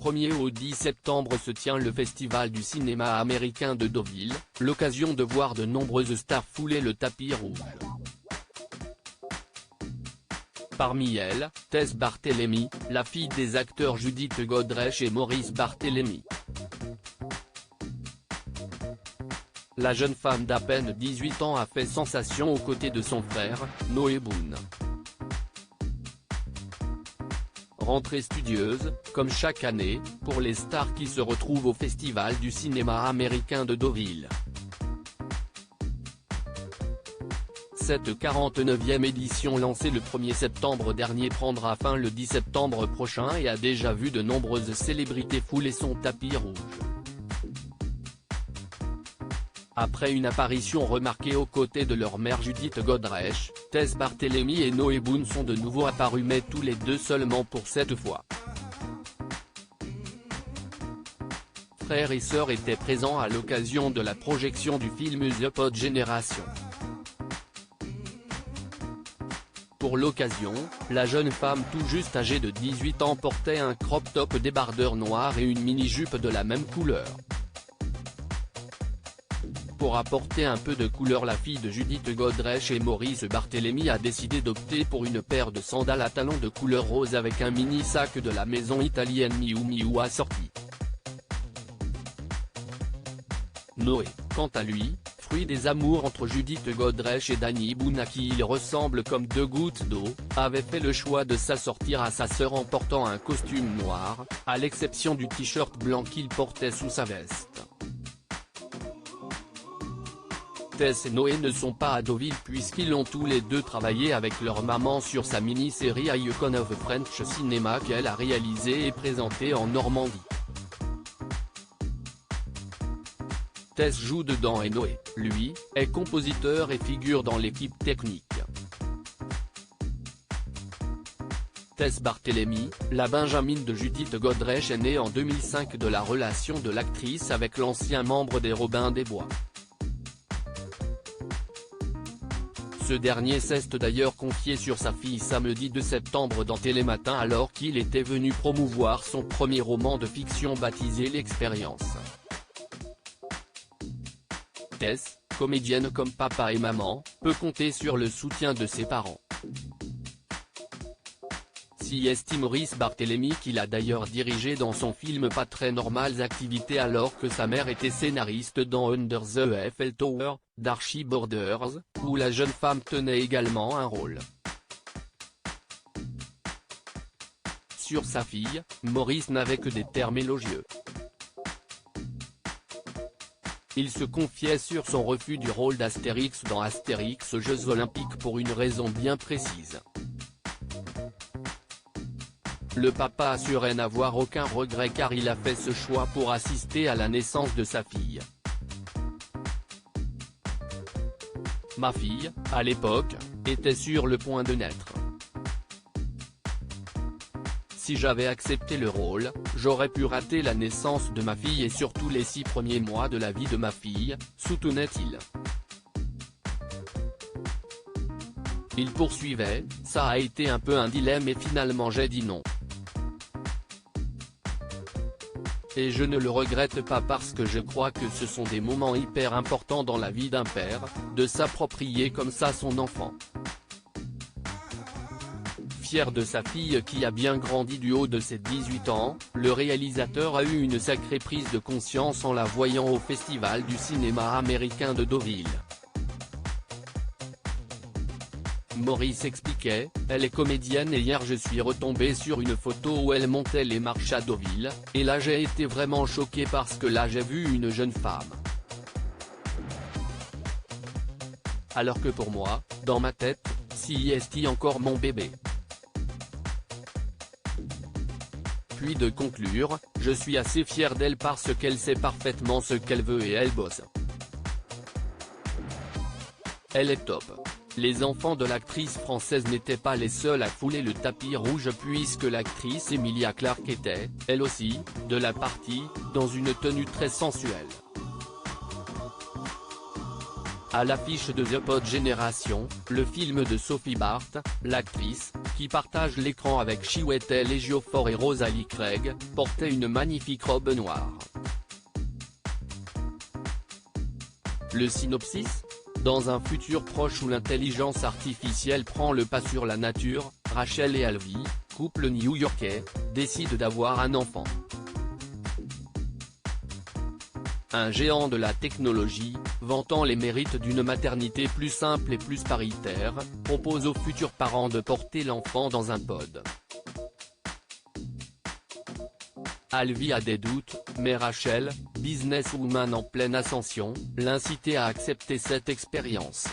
1er au 10 septembre se tient le Festival du cinéma américain de Deauville, l'occasion de voir de nombreuses stars fouler le tapis rouge. Parmi elles, Tess Barthélémy, la fille des acteurs Judith Godrèche et Maurice Barthélémy. La jeune femme d'à peine 18 ans a fait sensation aux côtés de son frère, Noé Boone. Rentrée studieuse, comme chaque année, pour les stars qui se retrouvent au Festival du cinéma américain de Deauville. Cette 49e édition lancée le 1er septembre dernier prendra fin le 10 septembre prochain et a déjà vu de nombreuses célébrités fouler son tapis rouge. Après une apparition remarquée aux côtés de leur mère Judith Godrèche, Tess Barthélémy et Noé Boone sont de nouveau apparus mais tous les deux seulement pour cette fois. Frères et sœurs étaient présents à l'occasion de la projection du film The Pod Generation. Pour l'occasion, la jeune femme tout juste âgée de 18 ans portait un crop top débardeur noir et une mini-jupe de la même couleur. Pour apporter un peu de couleur, la fille de Judith Godrèche et Maurice Barthélémy a décidé d'opter pour une paire de sandales à talons de couleur rose avec un mini sac de la maison italienne Miu Miu assorti. Noé, quant à lui, fruit des amours entre Judith Godrèche et Danny Boone à qui il ressemble comme deux gouttes d'eau, avait fait le choix de s'assortir à sa sœur en portant un costume noir, à l'exception du t-shirt blanc qu'il portait sous sa veste. Tess et Noé ne sont pas à Deauville puisqu'ils ont tous les deux travaillé avec leur maman sur sa mini-série Icon of French Cinema qu'elle a réalisée et présentée en Normandie. Tess joue dedans et Noé, lui, est compositeur et figure dans l'équipe technique. Tess Barthélémy, la benjamine de Judith Godrèche est née en 2005 de la relation de l'actrice avec l'ancien membre des Robins des Bois. Ce dernier s'est d'ailleurs confié sur sa fille samedi 2 septembre dans Télématin alors qu'il était venu promouvoir son premier roman de fiction baptisé L'Expérience. Tess, comédienne comme papa et maman, peut compter sur le soutien de ses parents. Si estime Maurice Barthélémy qu'il a d'ailleurs dirigé dans son film Pas très normales activités alors que sa mère était scénariste dans Under the Eiffel Tower, d'Archie Borders, où la jeune femme tenait également un rôle. Sur sa fille, Maurice n'avait que des termes élogieux. Il se confiait sur son refus du rôle d'Astérix dans Astérix aux Jeux Olympiques pour une raison bien précise. Le papa assurait n'avoir aucun regret car il a fait ce choix pour assister à la naissance de sa fille. Ma fille, à l'époque, était sur le point de naître. Si j'avais accepté le rôle, j'aurais pu rater la naissance de ma fille et surtout les 6 premiers mois de la vie de ma fille, soutenait-il. Il poursuivait, ça a été un peu un dilemme et finalement j'ai dit non. Et je ne le regrette pas parce que je crois que ce sont des moments hyper importants dans la vie d'un père, de s'approprier comme ça son enfant. Fier de sa fille qui a bien grandi du haut de ses 18 ans, le réalisateur a eu une sacrée prise de conscience en la voyant au Festival du cinéma américain de Deauville. Maurice expliquait, elle est comédienne et hier je suis retombé sur une photo où elle montait les marches à Deauville, et là j'ai été vraiment choqué parce que là j'ai vu une jeune femme. Alors que pour moi, dans ma tête, si est encore mon bébé. Puis de conclure, je suis assez fier d'elle parce qu'elle sait parfaitement ce qu'elle veut et elle bosse. Elle est top. Les enfants de l'actrice française n'étaient pas les seuls à fouler le tapis rouge puisque l'actrice Emilia Clarke était, elle aussi, de la partie, dans une tenue très sensuelle. À l'affiche de The Pod Génération, le film de Sophie Barth, l'actrice, qui partage l'écran avec Chiwetel Ejiofor et Rosalie Craig, portait une magnifique robe noire. Le synopsis ? Dans un futur proche où l'intelligence artificielle prend le pas sur la nature, Rachel et Alvi, couple new-yorkais, décident d'avoir un enfant. Un géant de la technologie, vantant les mérites d'une maternité plus simple et plus paritaire, propose aux futurs parents de porter l'enfant dans un pod. Alvi a des doutes, mais Rachel, businesswoman en pleine ascension, l'incite à accepter cette expérience.